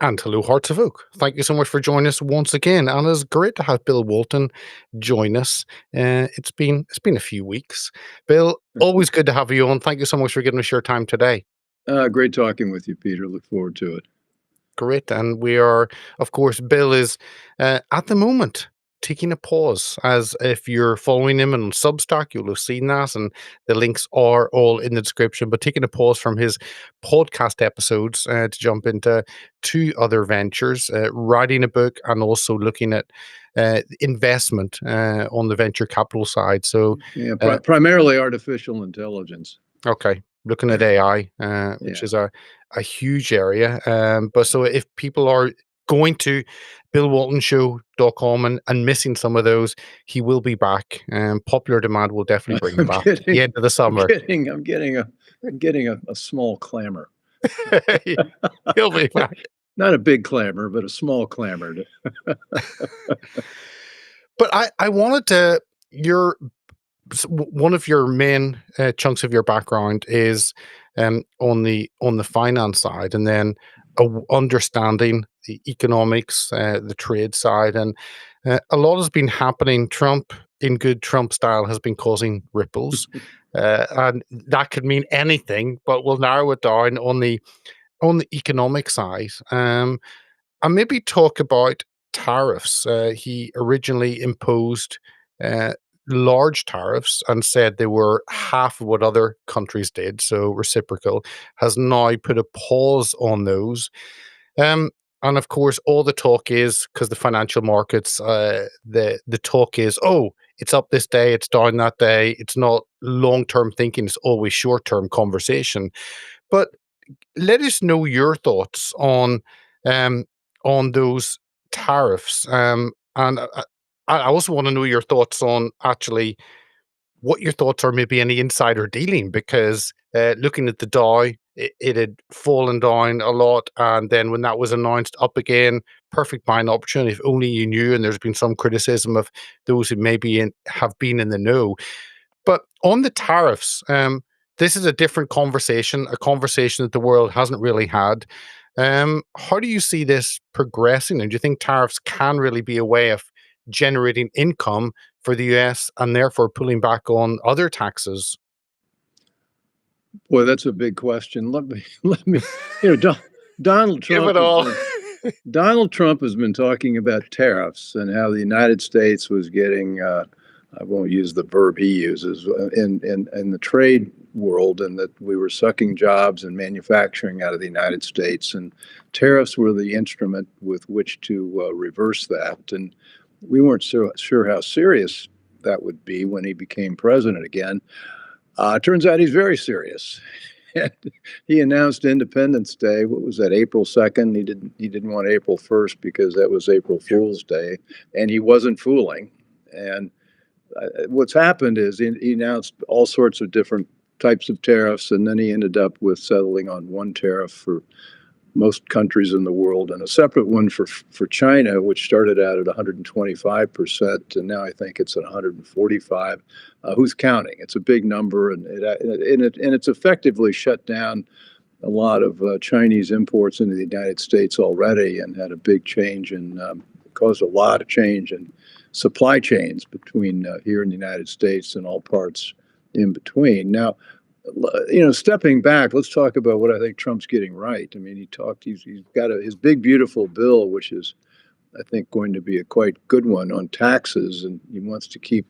And hello, Hearts of Oak. Thank you so much for joining us once again. And it's great to have Bill Walton join us. It's been a few weeks. Bill, always good to have you on. Thank you so much for giving us your time today. Great talking with you, Peter. Look forward to it. Great. And we are, of course, Bill is at the moment taking a pause. As if you're following him on Substack, you'll have seen that. And the links are all in the description. But taking a pause from his podcast episodes to jump into two other ventures, writing a book and also looking at investment on the venture capital side. So, Yeah, uh, primarily artificial intelligence. okay, looking at AI, which Yeah. is a huge area. But so if people are going to billwaltonshow.com and missing some of those, he will be back. Popular demand will definitely bring him I'm back at getting, the end of the I'm summer. getting, I'm getting a, I'm getting a small clamor. He'll be back. Not a big clamor, but a small clamor. But I wanted to, your one of your main chunks of your background is on the finance side, and then understanding the economics, the trade side, and a lot has been happening. Trump, in good Trump style, has been causing ripples, and that could mean anything. But we'll narrow it down on the economic side, and maybe talk about tariffs. He originally imposed. Uh, Large tariffs and said they were half of what other countries did, so reciprocal, has now put a pause on those. Um, and of course, all the talk is because the financial markets, the talk is, oh, it's up this day, it's down that day. It's not long term thinking; it's always short term conversation. But let us know your thoughts um, on those tariffs, and I also want to know your thoughts on actually what your thoughts are, maybe any insider dealing, because looking at the Dow, it had fallen down a lot, and then when that was announced, up again. Perfect buying opportunity if only you knew. And there's been some criticism of those who maybe have been in the know. But on the tariffs, this is a different conversation, a conversation that the world hasn't really had. How do you see this progressing? And do you think tariffs can really be a way of generating income for the US and therefore pulling back on other taxes? Boy, that's a big question. Let me. You know, Donald Give Trump it has all. been Donald Trump has been talking about tariffs and how the United States was getting. I won't use the verb he uses in the trade world, and that we were sucking jobs and manufacturing out of the United States, and tariffs were the instrument with which to reverse that. And we weren't sure how serious that would be when he became president again. Turns out he's very serious. He announced Independence Day. What was that? April 2nd. He didn't want April 1st because that was April Fool's Day, and he wasn't fooling. And what's happened is he announced all sorts of different types of tariffs, and then he ended up with settling on one tariff for most countries in the world and a separate one for China, which started out at 125%, and now I think it's at 145. Who's counting? It's a big number, and it's effectively shut down a lot of Chinese imports into the United States already, and had a big change and caused a lot of change in supply chains between here in the United States and all parts in between. Now, stepping back, let's talk about what I think Trump's getting right. I mean, he's got his big, beautiful bill, which is, I think, going to be a quite good one on taxes. And he wants to keep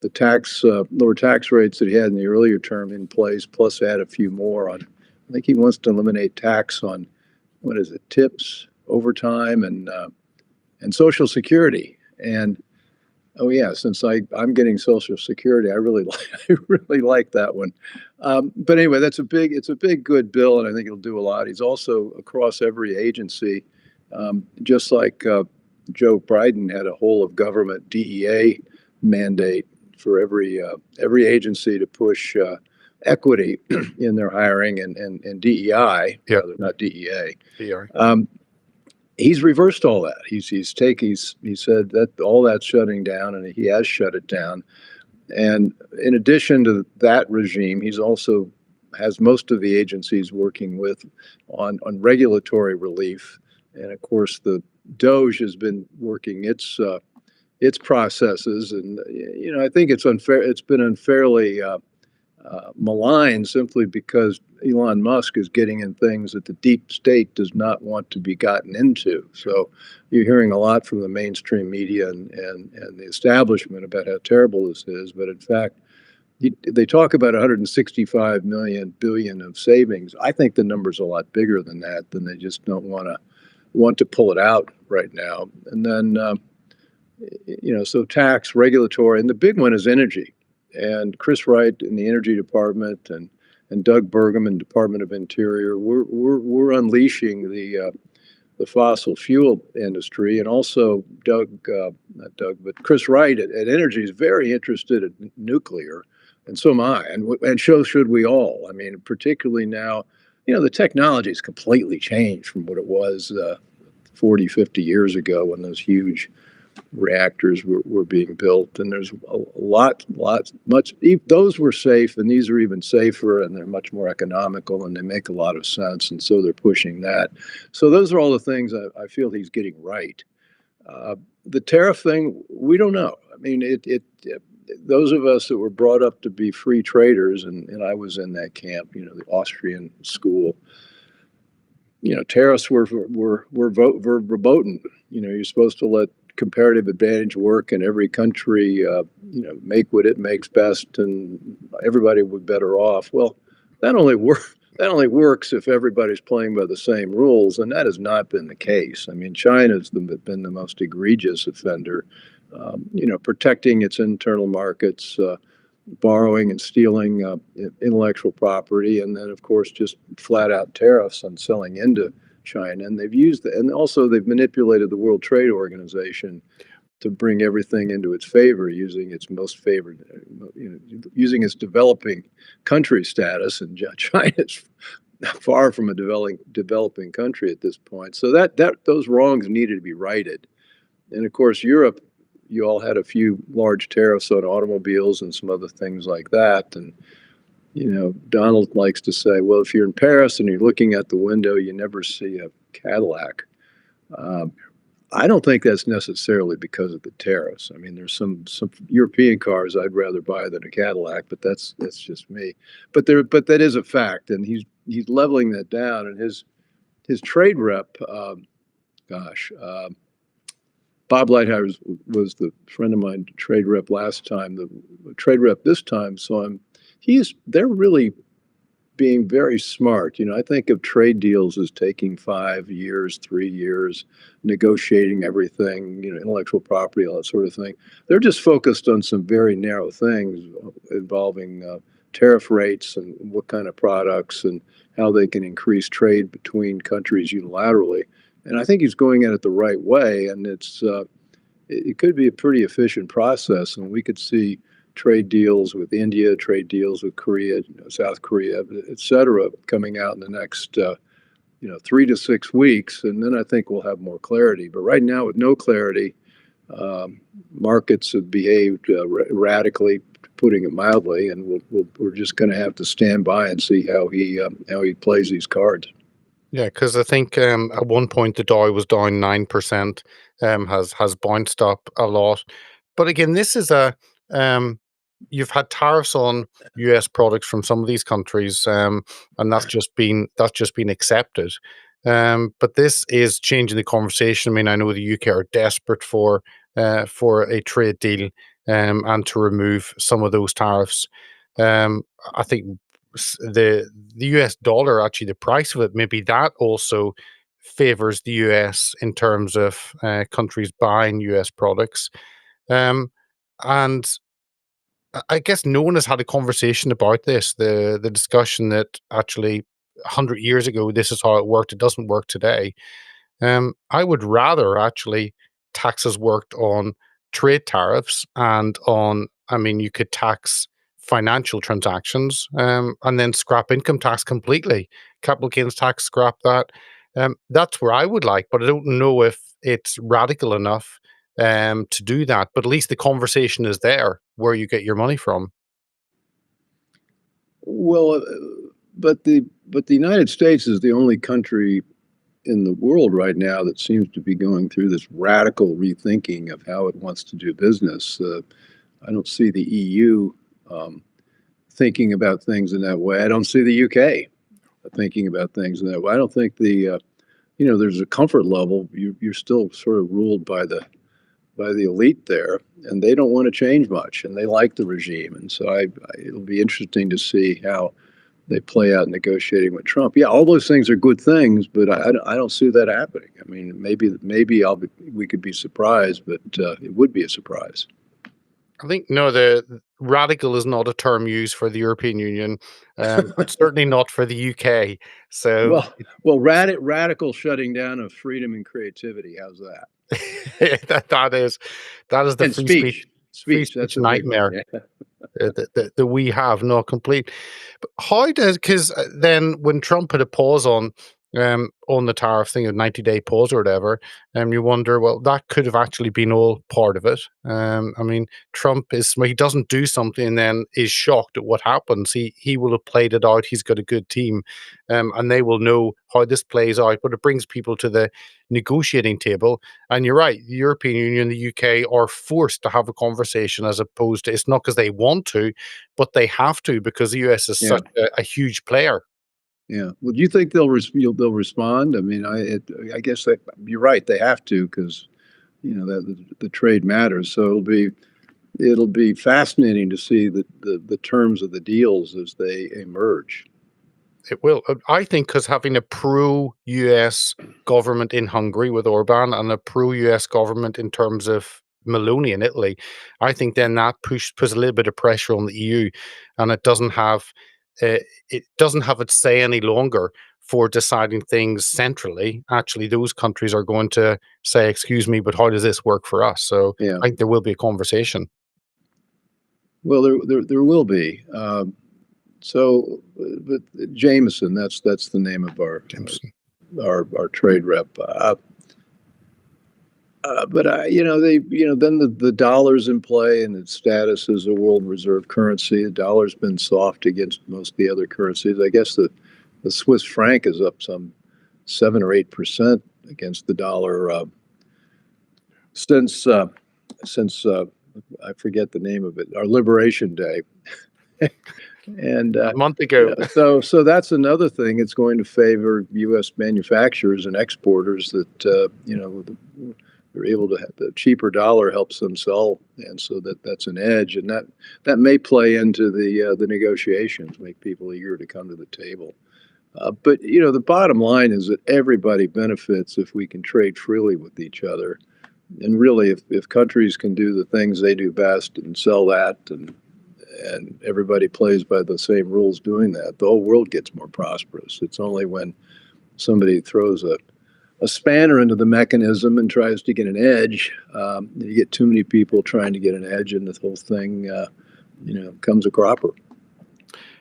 the lower tax rates that he had in the earlier term in place, plus add a few more on. I think he wants to eliminate tax on, what is it, tips, overtime, and Social Security. And oh yeah, since I'm getting Social Security, I really I really like that one. But anyway, it's a big good bill, and I think it'll do a lot. He's also across every agency, just like Joe Biden had a whole of government DEA mandate for every agency to push equity in their hiring and DEI, Yeah, rather, not DEA. here. He's reversed all that. He said that all that's shutting down, and he has shut it down. And in addition to that regime, he's also has most of the agencies working with on regulatory relief, And of course, the Doge has been working its processes, and I think it's unfair. It's been unfairly maligned simply because Elon Musk is getting in things that the deep state does not want to be gotten into. So you're hearing a lot from the mainstream media and the establishment about how terrible this is. But in fact, they talk about 165 million billion of savings. I think the number's a lot bigger than that. Than they just don't want to pull it out right now. And then so tax, regulatory, and the big one is energy. And Chris Wright in the Energy Department and Doug Burgum in Department of Interior, we're unleashing the fossil fuel industry, and also not Doug, but Chris Wright at Energy is very interested in nuclear, and so am I, and so should we all. I mean, particularly now, the technology has completely changed from what it was 40, 50 years ago when those huge reactors were being built, and there's much. Those were safe, and these are even safer, and they're much more economical, and they make a lot of sense, and so they're pushing that. So those are all the things I feel he's getting right. The tariff thing, we don't know. I mean, those of us that were brought up to be free traders, and I was in that camp, the Austrian school. Tariffs were verboten. You're supposed to let comparative advantage work in every country, make what it makes best, and everybody would be better off. Well, that only works if everybody's playing by the same rules, and that has not been the case. I mean, China's been the most egregious offender, protecting its internal markets, borrowing and stealing intellectual property, and then, of course, just flat out tariffs on selling into China. And and also they've manipulated the World Trade Organization to bring everything into its favor, using its most favored, using its developing country status. And China's far from a developing country at this point. So those wrongs needed to be righted. And of course, Europe, you all had a few large tariffs on automobiles and some other things like that. And Donald likes to say, well, if you're in Paris and you're looking at the window, you never see a Cadillac. I don't think that's necessarily because of the tariffs. I mean, there's some European cars I'd rather buy than a Cadillac, but that's just me. But that is a fact, and he's leveling that down. And his trade rep, Bob Lighthizer was the friend of mine, trade rep last time. The trade rep this time saw him. They're really being very smart. I think of trade deals as taking 5 years, 3 years, negotiating everything, intellectual property, all that sort of thing. They're just focused on some very narrow things involving tariff rates and what kind of products and how they can increase trade between countries unilaterally. And I think he's going at it the right way, and it could be a pretty efficient process, and we could see trade deals with India, trade deals with Korea, South Korea, et cetera, coming out in the next 3 to 6 weeks, and then I think we'll have more clarity. But right now, with no clarity, markets have behaved radically, putting it mildly, and we're just going to have to stand by and see how he plays these cards. Yeah, because I think at one point the Dow was down 9%, has bounced up a lot. But again, this is you've had tariffs on U.S. products from some of these countries, and that's just been accepted. But this is changing the conversation. I mean, I know the UK are desperate for a trade deal, and to remove some of those tariffs. I think the US dollar, actually, the price of it, maybe that also favors the US in terms of countries buying US products. And I guess no one has had a conversation about this. The discussion that actually 100 years ago, this is how it worked. It doesn't work today. I would rather actually taxes worked on trade tariffs and on, I mean, you could tax financial transactions, and then scrap income tax completely. Capital gains tax, scrap that. That's where I would like, but I don't know if it's radical enough to do that. But at least the conversation is there, where you get your money from. Well, but the United States is the only country in the world right now that seems to be going through this radical rethinking of how it wants to do business. I don't see the EU um, thinking about things in that way. I don't see the UK thinking about things in that way. I don't think there's a comfort level. You're still sort of ruled by the elite there, and they don't want to change much, and they like the regime. And so it'll be interesting to see how they play out negotiating with Trump. Yeah, all those things are good things, but I don't see that happening. I mean, maybe we could be surprised, but it would be a surprise. I think no, the radical is not a term used for the European Union, and certainly not for the UK. So Well, radical shutting down of freedom and creativity. How's that? that is the And free speech. speech That's a big one. nightmare Yeah. that we have, no complete. But how does because then when Trump put a pause on the tariff thing, a 90-day pause or whatever, you wonder, well, that could have actually been all part of it. I mean, Trump is when he doesn't do something and then is shocked at what happens. He will have played it out. He's got a good team, and they will know how this plays out. But it brings people to the negotiating table. And you're right, the European Union, the UK are forced to have a conversation as opposed to it's not because they want to, but they have to because the US is Yeah. such a huge player. Yeah. Well, do you think they'll respond? I mean, I guess you're right. They have to because that the trade matters. So it'll be fascinating to see the terms of the deals as they emerge. It will. I think because having a pro-US government in Hungary with Orban and a pro-US government in terms of Meloni in Italy, I think then that puts a little bit of pressure on the EU, and uh, it doesn't have its say any longer for deciding things centrally. Actually, those countries are going to say, "Excuse me, but how does this work for us?" So Yeah. I think there will be a conversation. Well, there will be. But Jameson, that's the name of Jameson. our trade rep. But then the dollar's in play and its status as a world reserve currency. The dollar's been soft against most of the other currencies. I guess the Swiss franc is up some 7 or 8% against the dollar since I forget the name of it, our Liberation Day. And A month ago. so that's another thing. It's going to favor U.S. manufacturers and exporters that they're able to have the cheaper dollar helps them sell, and so that's an edge, and that may play into the negotiations, make people eager to come to the table. But the bottom line is that everybody benefits if we can trade freely with each other, and really, if countries can do the things they do best and sell that and everybody plays by the same rules doing that, the whole world gets more prosperous. It's only when somebody throws a spanner into the mechanism and tries to get an edge, you get too many people trying to get an edge, and the whole thing, comes a cropper.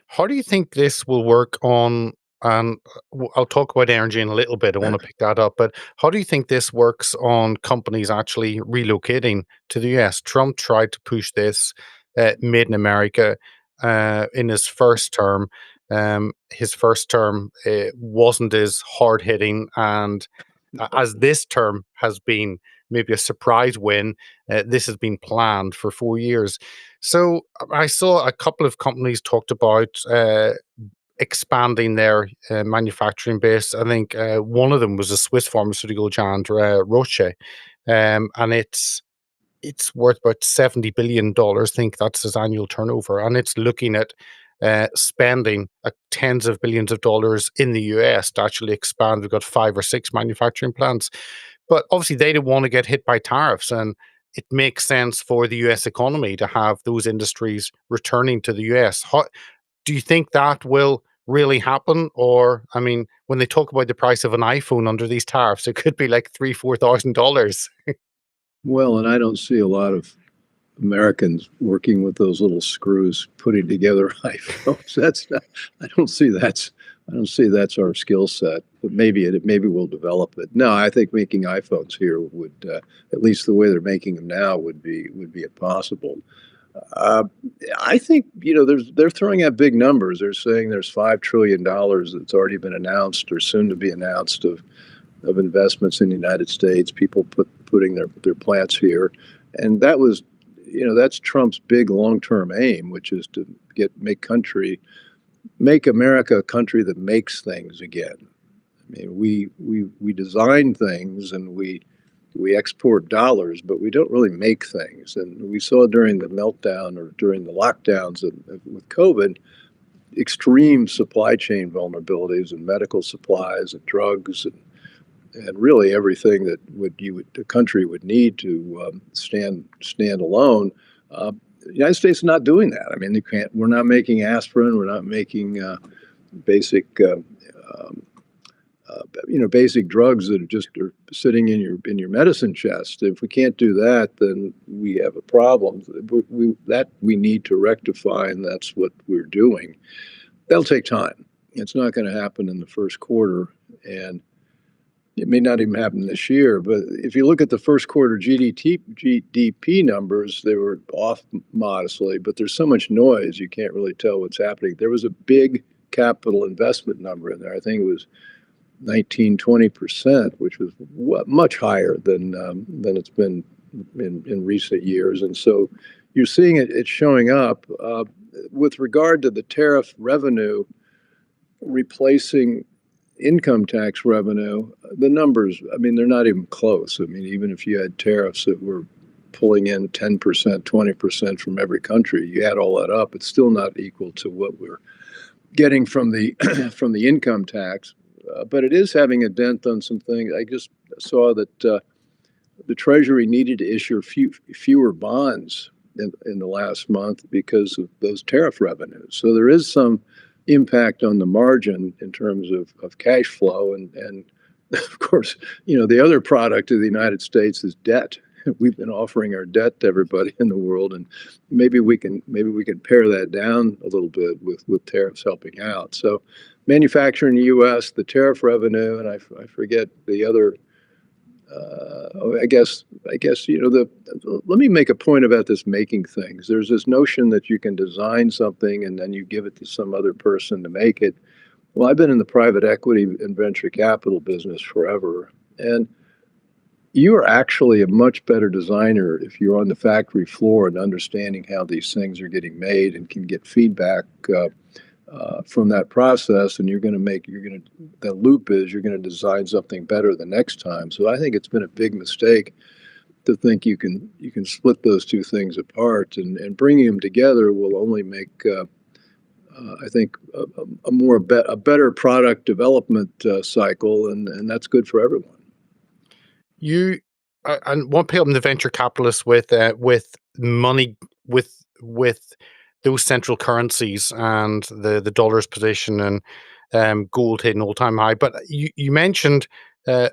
How do you think this will work on? And I'll talk about energy in a little bit. I want to pick that up, but how do you think this works on companies actually relocating to the US? Trump tried to push this made in America in his first term. His first term wasn't as hard hitting, and as this term has been maybe a surprise win, this has been planned for 4 years. So I saw a couple of companies talked about expanding their manufacturing base. I think one of them was a Swiss pharmaceutical giant, Roche, and it's worth about $70 billion. I think that's his annual turnover, and it's looking at spending tens of billions of dollars in the US to actually expand. We've got 5 or 6 manufacturing plants, but obviously they don't want to get hit by tariffs, and it makes sense for the US economy to have those industries returning to the US. Do you think that will really happen? Or, I mean, when they talk about the price of an iPhone under these tariffs, it could be like $3,000, $4,000. Well, and I don't see a lot of Americans working with those little screws putting together iPhones. I don't see that's our skill set. But maybe we'll develop it. No, I think making iPhones here would, at least the way they're making them now, would be impossible. Uh, I think they're throwing out big numbers. They're saying there's $5 trillion that's already been announced or soon to be announced of of investments in the United States, people putting their plants here. And that was, that's Trump's big long-term aim, which is to make America a country that makes things again. I mean, we design things and we export dollars, but we don't really make things. And we saw during the meltdown or during the lockdowns with COVID, extreme supply chain vulnerabilities in medical supplies and drugs and really everything that the country would need to stand alone. The United States is not doing that. I mean, we're not making aspirin. We're not making basic, basic drugs that are sitting in your medicine chest. If we can't do that, then we have a problem. We need to rectify, and that's what we're doing. That'll take time. It's not going to happen in the first quarter, and it may not even happen this year. But if you look at the first quarter GDP numbers, they were off modestly, but there's so much noise you can't really tell what's happening. There was a big capital investment number in there. I think it was 19-20%, which was much higher than it's been in recent years. And so you're seeing it's showing up. With regard to the tariff revenue replacing income tax revenue, the numbers, I mean, they're not even close. I mean, even if you had tariffs that were pulling in 10%, 20% from every country, you add all that up, it's still not equal to what we're getting from the from the income tax. But it is having a dent on some things. I just saw that the Treasury needed to issue fewer bonds in the last month because of those tariff revenues. So there is some impact on the margin in terms of cash flow. And of course, the other product of the United States is debt. We've been offering our debt to everybody in the world, and maybe we can pare that down a little bit with tariffs helping out. So manufacturing in the U.S., the tariff revenue, and I forget the other. I guess let me make a point about this making things. There's this notion that you can design something and then you give it to some other person to make it. Well, I've been in the private equity and venture capital business forever, and you are actually a much better designer if you're on the factory floor and understanding how these things are getting made and can get feedback from that process, and the loop is you're going to design something better the next time. So I think it's been a big mistake to think you can split those two things apart, and bringing them together will only make I think a better product development cycle, and that's good for everyone. You and one people in the venture capitalists with money with those central currencies and the dollar's position and gold hitting all-time high. But you mentioned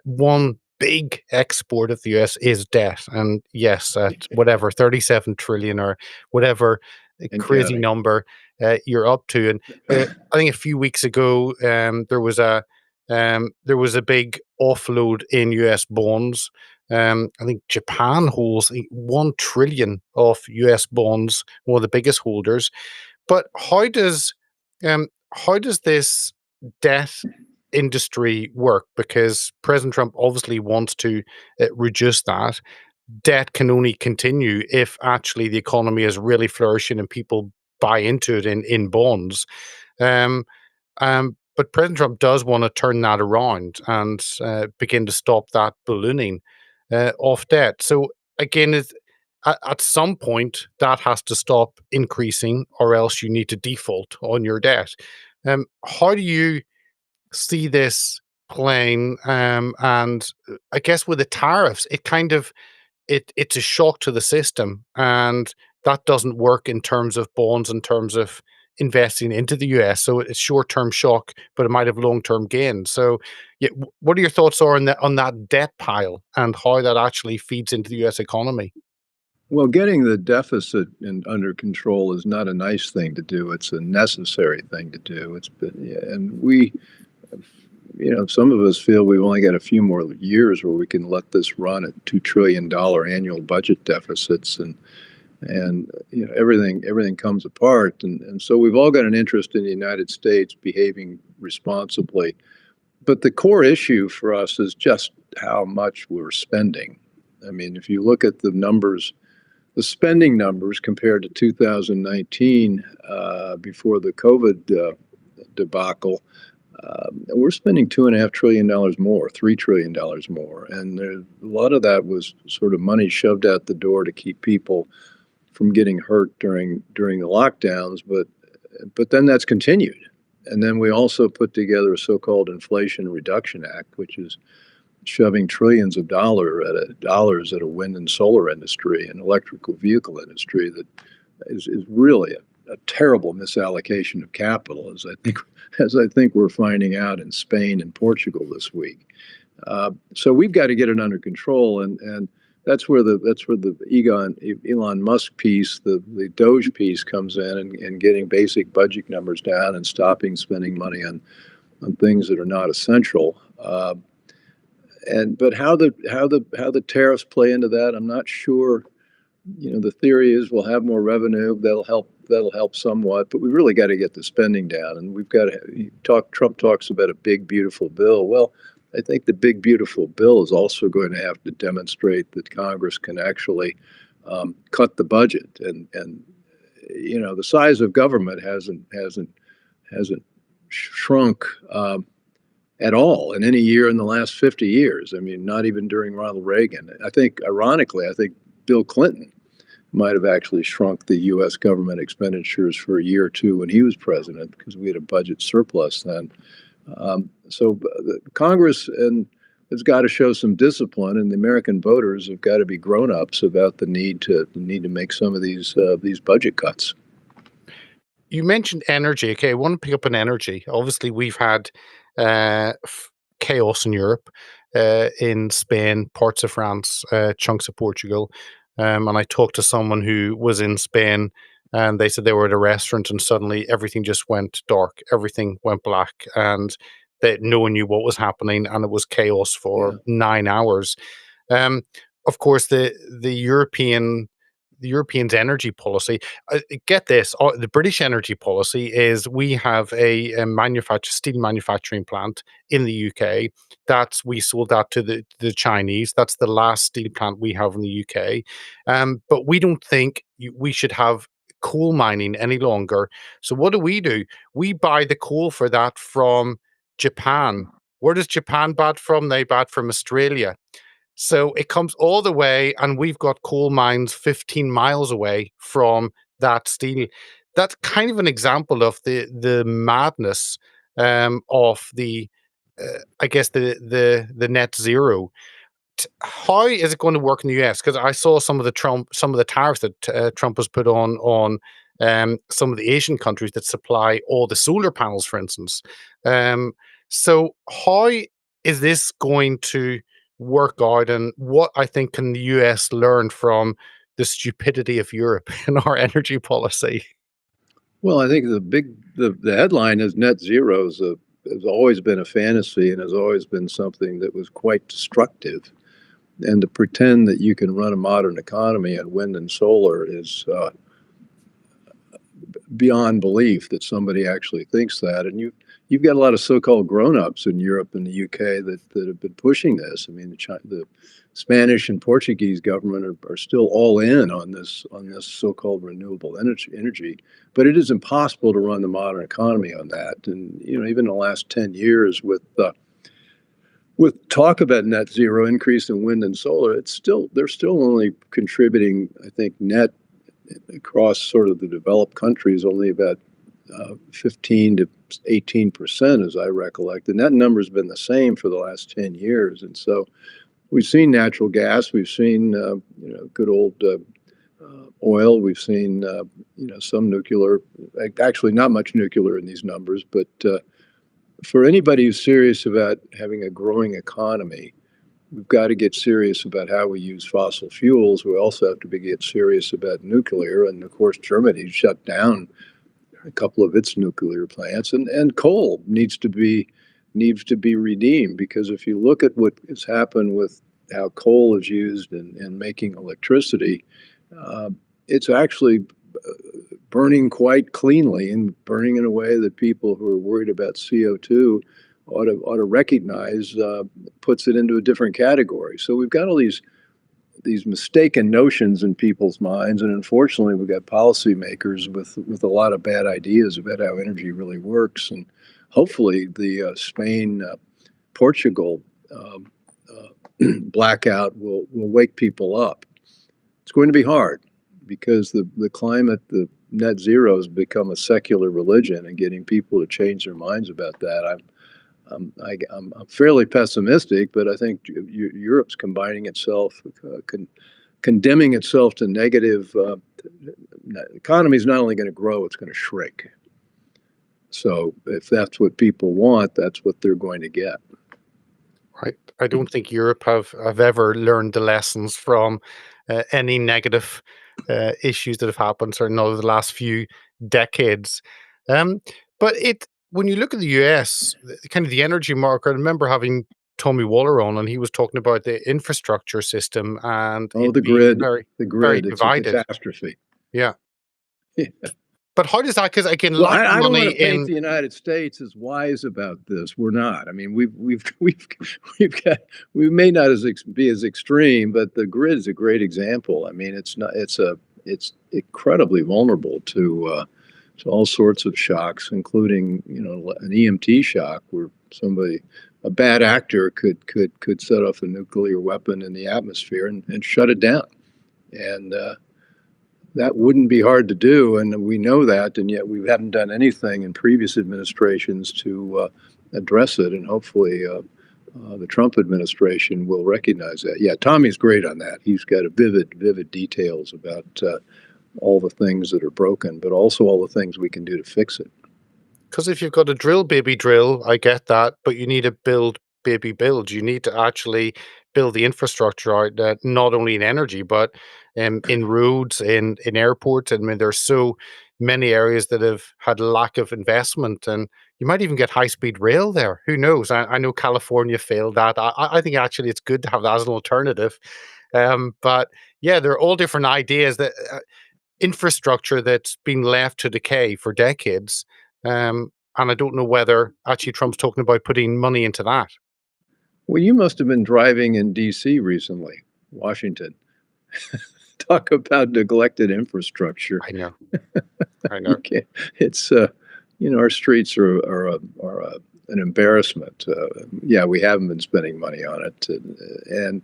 one big export of the US is debt. And yes, at whatever 37 trillion or whatever crazy number you're up to. And I think a few weeks ago there was a big offload in US bonds. I think Japan holds 1 trillion of US bonds, one of the biggest holders. But how does this debt industry work? Because President Trump obviously wants to reduce that. Debt can only continue if actually the economy is really flourishing and people buy into it in bonds. But President Trump does want to turn that around and begin to stop that ballooning of debt. So again, at some point that has to stop increasing, or else you need to default on your debt. How do you see this playing? And I guess with the tariffs, it's a shock to the system, and that doesn't work in terms of bonds, in terms of investing into the US. So it's short-term shock, but it might have long-term gain. So yeah, what are your thoughts on that debt pile and how that actually feeds into the US economy? Well, getting the deficit under control is not a nice thing to do. It's a necessary thing to do. And some of us feel we've only got a few more years where we can let this run at $2 trillion annual budget deficits, and everything comes apart. And so we've all got an interest in the United States behaving responsibly. but the core issue for us is just how much we're spending. I mean, if you look at the numbers, the spending numbers compared to 2019, before the COVID debacle, we're spending $2.5 trillion more, $3 trillion more, and a lot of that was sort of money shoved out the door to keep people from getting hurt during the lockdowns. But then that's continued, and then we also put together a so-called Inflation Reduction Act, which is shoving trillions of dollars at a wind and solar industry and electrical vehicle industry that is really a terrible misallocation of capital, as I think we're finding out in Spain and Portugal this week. So we've got to get it under control, and that's where the Elon Musk piece, the Doge piece, comes in, and getting basic budget numbers down and stopping spending money on things that are not essential. But how the tariffs play into that, I'm not sure. The theory is we'll have more revenue. That'll help somewhat, but we really got to get the spending down, and we've got to talk. Trump talks about a big beautiful bill. Well, I think the big beautiful bill is also going to have to demonstrate that Congress can actually cut the budget, and the size of government hasn't shrunk at all in any year in the last 50 years. I mean, not even during Ronald Reagan. Ironically, I think Bill Clinton might have actually shrunk the U.S. government expenditures for a year or two when he was president, because we had a budget surplus then. So the Congress has got to show some discipline, and the American voters have got to be grown-ups about the need to make some of these budget cuts. You mentioned energy. Okay, I want to pick up on energy. Obviously, we've had chaos in Europe, in Spain, parts of France, chunks of Portugal. And I talked to someone who was in Spain, and they said they were at a restaurant and suddenly everything just went dark. Everything went black, and that no one knew what was happening, and it was chaos for 9 hours. Um, of course, the Europeans' energy policy. Get this: the British energy policy is we have a steel manufacturing plant in the UK. We sold that to the Chinese. That's the last steel plant we have in the UK. But we don't think we should have coal mining any longer. So what do? We buy the coal for that from Japan. Where does Japan buy it from? They buy it from Australia. So it comes all the way, and we've got coal mines 15 miles away from that steel. That's kind of an example of the madness of I guess the net zero. How is it going to work in the US? Because I saw some of the tariffs that Trump has put on some of the Asian countries that supply all the solar panels, for instance. So how is this going to work out, and what I think can the US learn from the stupidity of Europe in our energy policy? Well, I think the headline is net zero has always been a fantasy, and has always been something that was quite destructive. And to pretend that you can run a modern economy on wind and solar is beyond belief that somebody actually thinks that. And you've got a lot of so-called grown-ups in Europe and the UK that have been pushing this. I mean, the Spanish and Portuguese government are still all in on this so-called renewable energy, but it is impossible to run the modern economy on that. And even in the last 10 years, with talk about net zero increase in wind and solar, they're still only contributing, I think, net across sort of the developed countries, only about 15 to 18%, as I recollect. And that number's been the same for the last 10 years. And so we've seen natural gas, we've seen good old oil, we've seen some nuclear, actually not much nuclear in these numbers, but for anybody who's serious about having a growing economy, we've got to get serious about how we use fossil fuels. We also have to get serious about nuclear. And of course, Germany shut down a couple of its nuclear plants, and coal needs to be redeemed, because if you look at what has happened with how coal is used in making electricity, it's actually burning quite cleanly, and burning in a way that people who are worried about CO2 ought to recognize puts it into a different category. So we've got all these mistaken notions in people's minds, and unfortunately, we've got policymakers with a lot of bad ideas about how energy really works. And hopefully, the Spain Portugal blackout will wake people up. It's going to be hard because the climate, the net zero has become a secular religion, and getting people to change their minds about that. I'm fairly pessimistic, but I think Europe's combining itself, condemning itself to negative. The economy is not only going to grow, it's going to shrink. So if that's what people want, that's what they're going to get. Right. I don't think Europe have ever learned the lessons from any negative issues that have happened, certainly over the last few decades. Um, but when you look at the US, kind of the energy market, I remember having Tommy Waller on, and he was talking about the infrastructure system and Oh, it being the very grid, it's a divided. catastrophe. Yeah. Yeah. But how does that? Because again, Well, lots of I don't money want to paint in. the United States as wise about this. We're not. I mean, we've got we may not be as extreme, but the grid is a great example. I mean, it's incredibly vulnerable to all sorts of shocks, including an EMT shock where a bad actor could set off a nuclear weapon in the atmosphere and shut it down. And that wouldn't be hard to do, and we know that, and yet we haven't done anything in previous administrations to address it, and hopefully the Trump administration will recognize that. Yeah, Tommy's great on that. He's got a vivid details about all the things that are broken, but also all the things we can do to fix it. Because if you've got a drill, baby, drill, I get that, but you need to build, baby, build. You need to actually build the infrastructure out, not only in energy, but in roads, in airports. I mean, there's so many areas that have had lack of investment, and you might even get high-speed rail there. Who knows? I know California failed that. I think actually it's good to have that as an alternative. But yeah, there are all different ideas that infrastructure that's been left to decay for decades. And I don't know whether actually Trump's talking about putting money into that. Well, you must have been driving in D.C. recently, Washington. Talk about neglected infrastructure. I know. I You know. can't, it's our streets are an embarrassment. Yeah, we haven't been spending money on it, and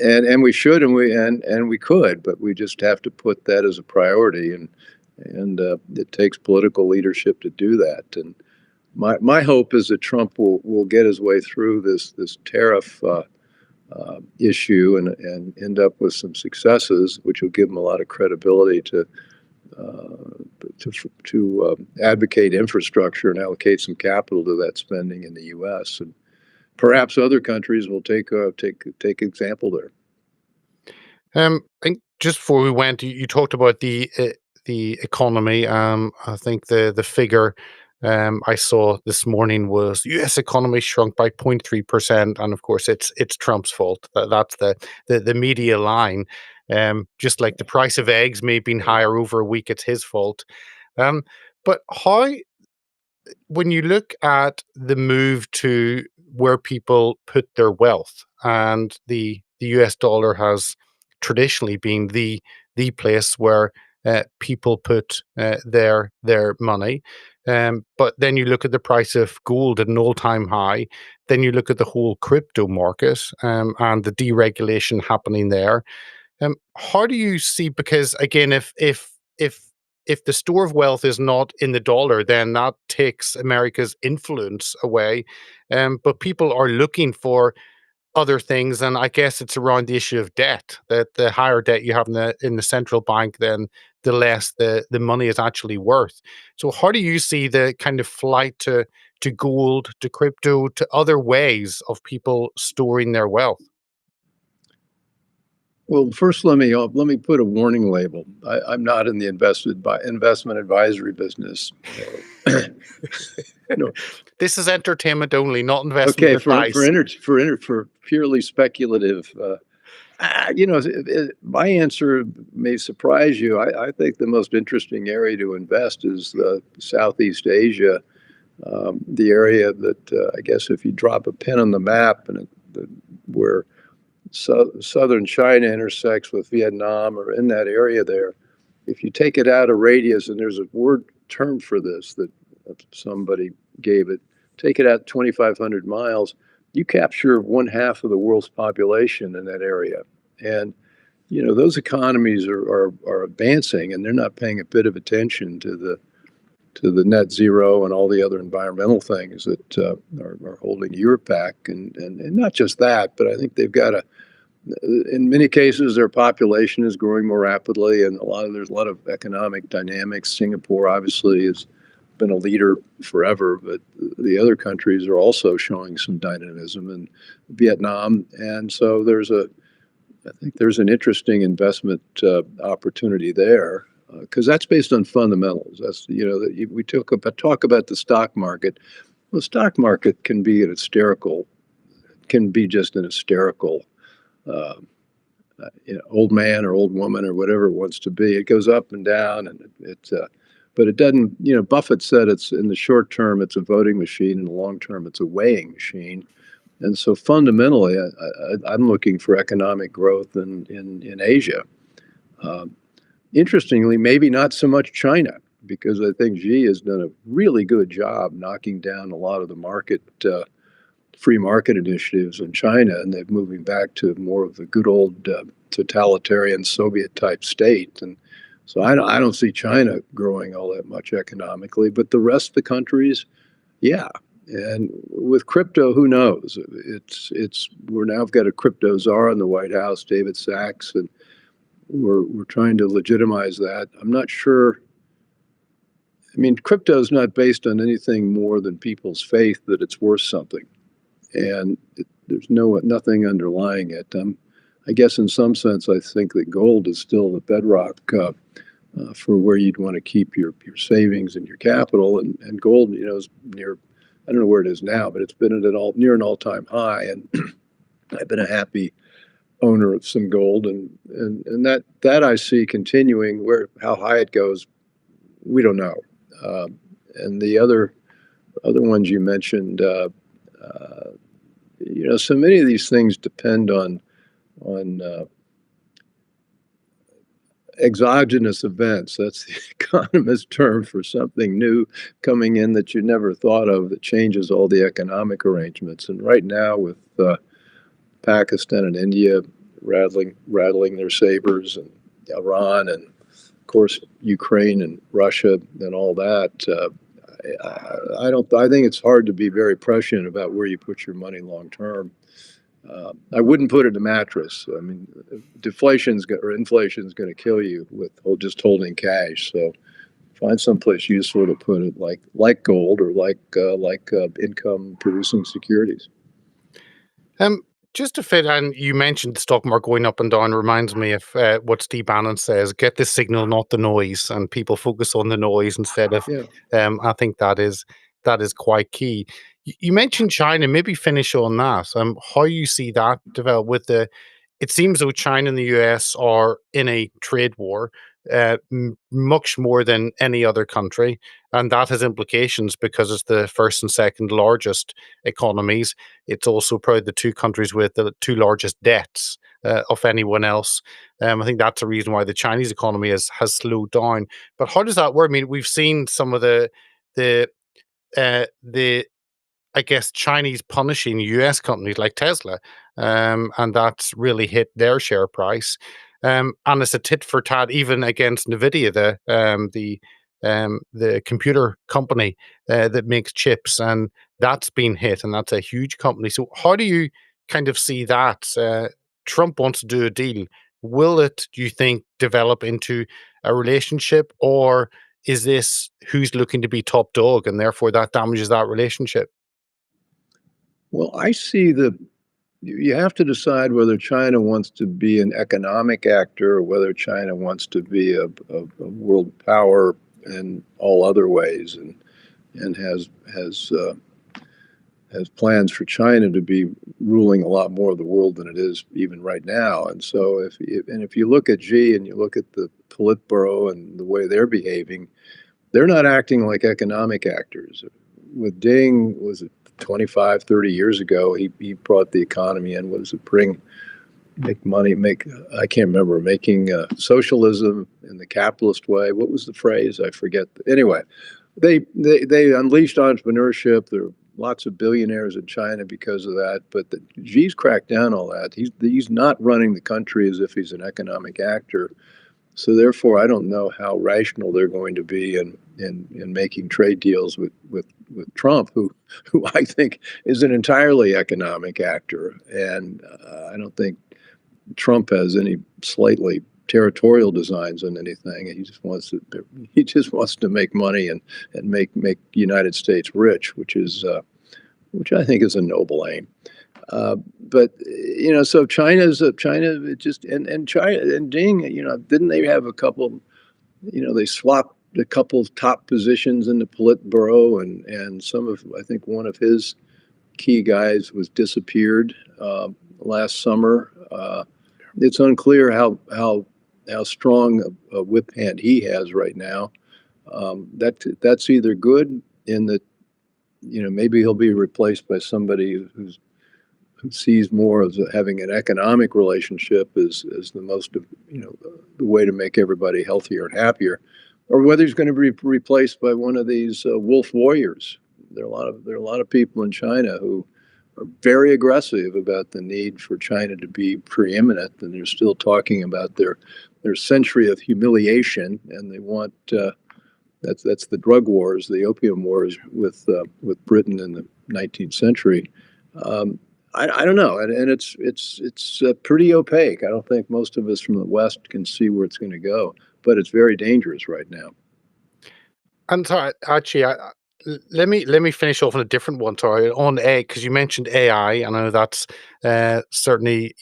and we should, and we could, but we just have to put that as a priority, and it takes political leadership to do that. And my hope is that Trump will get his way through this tariff issue and end up with some successes, which will give him a lot of credibility to advocate infrastructure and allocate some capital to that spending in the U.S. And perhaps other countries will take example there. I think just before we went, you talked about the economy. I think the figure I saw this morning was U.S. economy shrunk by 0.3%, and of course it's Trump's fault. That's the media line. Just like the price of eggs may have been higher over a week, it's his fault. Um, but how, when you look at the move to where people put their wealth, and the US dollar has traditionally been the place where people put their money. But then you look at the price of gold at an all-time high. Then you look at the whole crypto market and the deregulation happening there. How do you see? Because again, if the store of wealth is not in the dollar, then that takes America's influence away. But people are looking for other things, and I guess it's around the issue of debt. That the higher debt you have in the central bank, then the less the money is actually worth. So, how do you see the kind of flight to gold, to crypto, to other ways of people storing their wealth? Well, first, let me put a warning label. I'm not in the investment advisory business. No. This is entertainment only, not investment Okay, advice. for purely speculative. My answer may surprise you. I think the most interesting area to invest is Southeast Asia, the area that I guess if you drop a pin on the map and where southern China intersects with Vietnam or in that area there, if you take it out of radius, and there's a word term for this that somebody gave it, take it out 2,500 miles, you capture one half of the world's population in that area. And those economies are advancing, and they're not paying a bit of attention to the net zero and all the other environmental things that are holding Europe back. And not just that, but I think they've got in many cases, their population is growing more rapidly, and there's a lot of economic dynamics. Singapore obviously has been a leader forever, but the other countries are also showing some dynamism, and Vietnam. And so I think there's an interesting investment opportunity there because that's based on fundamentals. That's that we talk about the stock market. Well, the stock market can be just an hysterical uh, old man or old woman or whatever it wants to be. It goes up and down, and but it doesn't. Buffett said it's in the short term it's a voting machine, in the long term it's a weighing machine. And so fundamentally, I'm looking for economic growth in Asia. Um, Interestingly, maybe not so much China, because I think Xi has done a really good job knocking down a lot of the free market initiatives in China, and they're moving back to more of the good old totalitarian Soviet type state. And so I don't see China growing all that much economically, but the rest of the countries, yeah. And with crypto, who knows? We're now got a crypto czar in the White House, David Sachs, and we're trying to legitimize that. I'm not sure. I mean, crypto is not based on anything more than people's faith that it's worth something, and there's nothing underlying it. I guess in some sense, I think that gold is still the bedrock for where you'd want to keep your savings and your capital. And gold, is near. I don't know where it is now, but it's been at near an all-time high, and I've been a happy owner of some gold, and that I see continuing. How high it goes, we don't know. And the other ones you mentioned, so many of these things depend on exogenous events. That's the economist term for something new coming in that you never thought of that changes all the economic arrangements. And right now, with Pakistan and India rattling their sabers, and Iran, and of course Ukraine and Russia and all that, I think it's hard to be very prescient about where you put your money long term. I wouldn't put it in a mattress. I mean, inflation's going to kill you with just holding cash. So find someplace useful to put it, like gold or like income producing securities. Just to fit, and you mentioned the stock market going up and down, reminds me of what Steve Bannon says: "Get the signal, not the noise," and people focus on the noise instead of. Yeah. I think that is quite key. You mentioned China. Maybe finish on that. How you see that develop with the. It seems though China and the US are in a trade war, much more than any other country, and that has implications because it's the first and second largest economies. It's also probably the two countries with the two largest debts of anyone else. I think that's the reason why the Chinese economy has slowed down. But how does that work? I mean, we've seen some of the I guess Chinese punishing US companies like Tesla, and that's really hit their share price. And it's a tit for tat even against Nvidia, the computer company that makes chips, and that's been hit, and that's a huge company. So how do you kind of see that? Trump wants to do a deal. Will it, do you think, develop into a relationship, or is this who's looking to be top dog, and therefore that damages that relationship? Well, I see you have to decide whether China wants to be an economic actor or whether China wants to be a world power in all other ways, and has plans for China to be ruling a lot more of the world than it is even right now. And so if you look at Xi and you look at the Politburo and the way they're behaving, they're not acting like economic actors. with Ding, was it 25, 30 years ago, he brought the economy in. Was it make money, I can't remember, making socialism in the capitalist way. What was the phrase? I forget. Anyway, they unleashed entrepreneurship. There are lots of billionaires in China because of that. But Xi's cracked down all that. He's not running the country as if he's an economic actor. So therefore, I don't know how rational they're going to be in making trade deals with Trump, who I think is an entirely economic actor. And I don't think Trump has any slightly territorial designs on anything. He just wants to make money and make United States rich, which I think is a noble aim. But so China it just and China and Ding, didn't they have a couple? They swapped a couple of top positions in the Politburo, and I think one of his key guys was disappeared last summer. It's unclear how strong a whip hand he has right now. That's either good in that maybe he'll be replaced by somebody who sees more as having an economic relationship as the most the way to make everybody healthier and happier, or whether he's going to be replaced by one of these wolf warriors. There are a lot of people in China who are very aggressive about the need for China to be preeminent, and they're still talking about their century of humiliation, and they want that's the drug wars, the opium wars with Britain in the 19th century. I don't know, and it's pretty opaque. I don't think most of us from the West can see where it's going to go, but it's very dangerous right now. And so actually, let me finish off on a different one, Tori, on A, because you mentioned AI, and I know that's certainly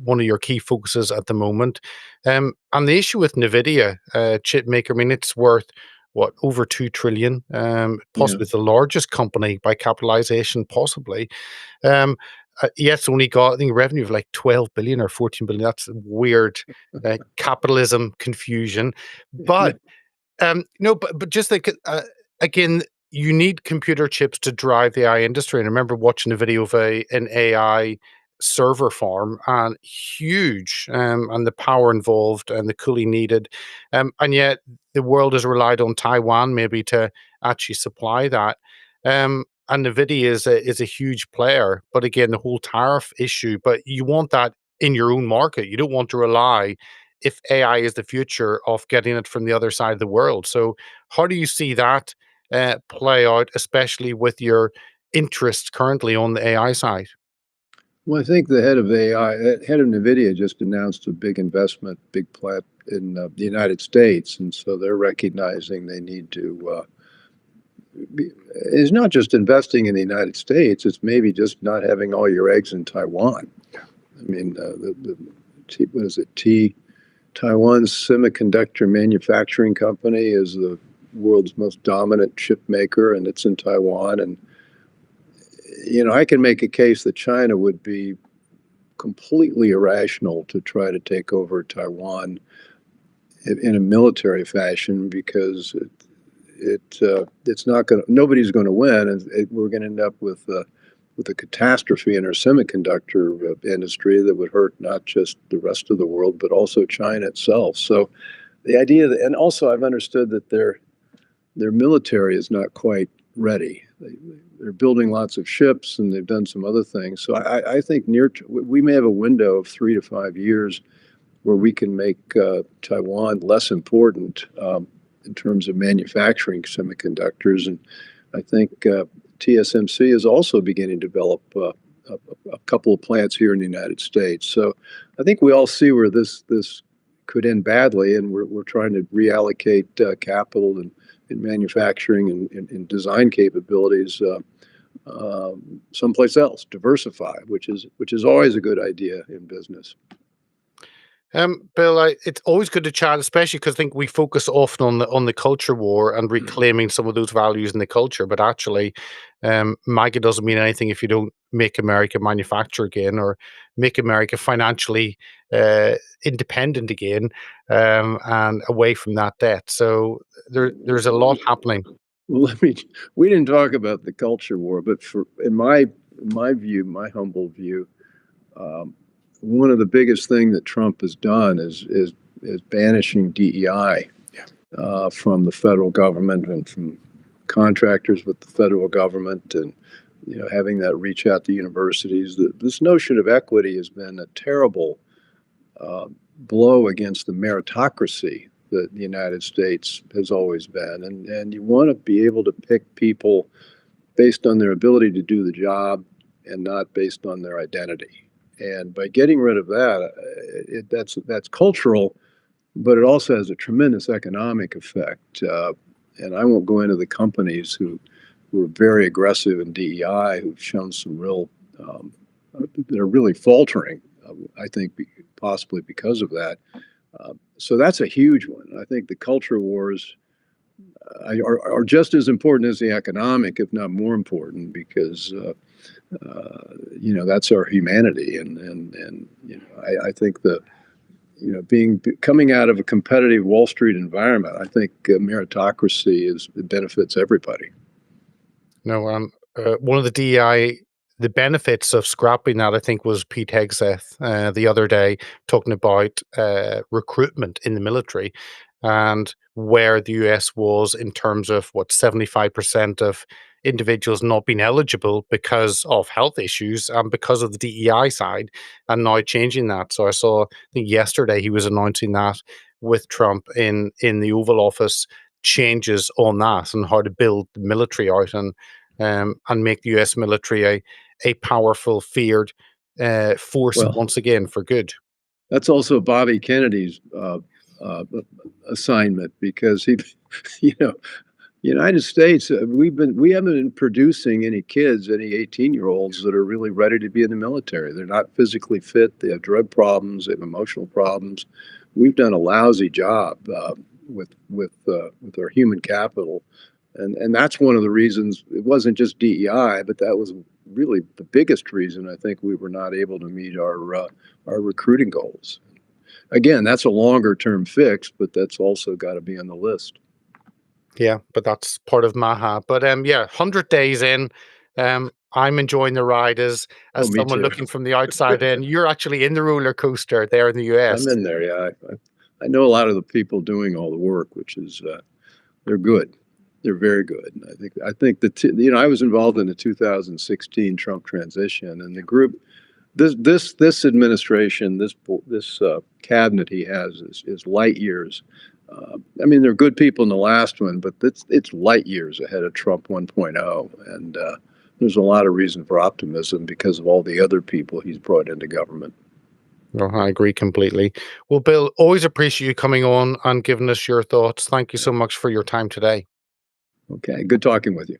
one of your key focuses at the moment. And the issue with Nvidia chip maker, I mean, it's worth what, over 2 trillion, possibly the largest company by capitalization, possibly. Yes, only got, I think, revenue of like 12 billion or 14 billion. That's weird capitalism confusion, but. No, but just like again, you need computer chips to drive the AI industry. And I remember watching a video of an AI server farm, and huge, and the power involved and the cooling needed, and yet the world has relied on Taiwan maybe to actually supply that. And Nvidia is a huge player, but again, the whole tariff issue. But you want that in your own market. You don't want to rely, if AI is the future, of getting it from the other side of the world. So how do you see that play out, especially with your interest currently on the AI side? Well, I think the head of NVIDIA just announced a big investment, big plant in the United States, and so they're recognizing they need to. It's not just investing in the United States; it's maybe just not having all your eggs in Taiwan. I mean, what is it? Taiwan's semiconductor manufacturing company is the world's most dominant chip maker, and it's in Taiwan. And I can make a case that China would be completely irrational to try to take over Taiwan in a military fashion, because it's not going. Nobody's going to win, and we're going to end up with a catastrophe in our semiconductor industry that would hurt not just the rest of the world, but also China itself. So the idea that, and also I've understood that their military is not quite ready. They're building lots of ships, and they've done some other things. So I think we may have a window of 3 to 5 years where we can make Taiwan less important in terms of manufacturing semiconductors. And I think TSMC is also beginning to develop a couple of plants here in the United States. So I think we all see where this could end badly, and we're trying to reallocate capital and in manufacturing and design capabilities someplace else, diversify, which is always a good idea in business. Bill, it's always good to chat, especially because I think we focus often on the culture war and reclaiming some of those values in the culture. But actually, MAGA doesn't mean anything if you don't make America manufacture again, or make America financially independent again, and away from that debt. So there's a lot happening. Well, we didn't talk about the culture war, but in my view, my humble view, um, one of the biggest thing that Trump has done is banishing DEI Yeah. from the federal government and from contractors with the federal government, and having that reach out to universities. This notion of equity has been a terrible uh, blow against the meritocracy that the United States has always been. And you want to be able to pick people based on their ability to do the job and not based on their identity. And by getting rid of that, that's cultural, but it also has a tremendous economic effect. And I won't go into the companies who are very aggressive in DEI, who've shown some real, that are really faltering, I think, possibly because of that. So that's a huge one. I think the culture wars are just as important as the economic, if not more important, because that's our humanity, and I think being coming out of a competitive Wall Street environment, I think meritocracy it benefits everybody. No, one of the DEI, the benefits of scrapping that, I think, was Pete Hegseth the other day talking about recruitment in the military and where the US was in terms of 75% of individuals not being eligible because of health issues and because of the DEI side, and now changing that. So I saw, I think yesterday he was announcing that with Trump in the Oval Office, changes on that and how to build the military out and make the US military a powerful, feared force Well, once again for good. that's also Bobby Kennedy's uh, assignment, because he, you know, United States, we haven't been producing any kids, any 18-year-olds that are really ready to be in the military. They're not physically fit. They have drug problems. They have emotional problems. We've done a lousy job with our human capital, and that's one of the reasons. It wasn't just DEI, but that was really the biggest reason I think we were not able to meet our recruiting goals. Again, that's a longer term fix, but that's also got to be on the list. Yeah, but that's part of Maha. But yeah, 100 days in, I'm enjoying the ride Oh, as me someone too. looking from the outside in. You're actually in the roller coaster there in the US. I'm in there. Yeah, I know a lot of the people doing all the work, which is they're good. They're very good. And I think I was involved in the 2016 Trump transition, and the group, this administration, this cabinet he has is light years. I mean, they're good people in the last one, but it's light years ahead of Trump 1.0, and there's a lot of reason for optimism because of all the other people he's brought into government. No, I agree completely. Well, Bill, always appreciate you coming on and giving us your thoughts. Thank you Yeah. so much for your time today. Okay, good talking with you.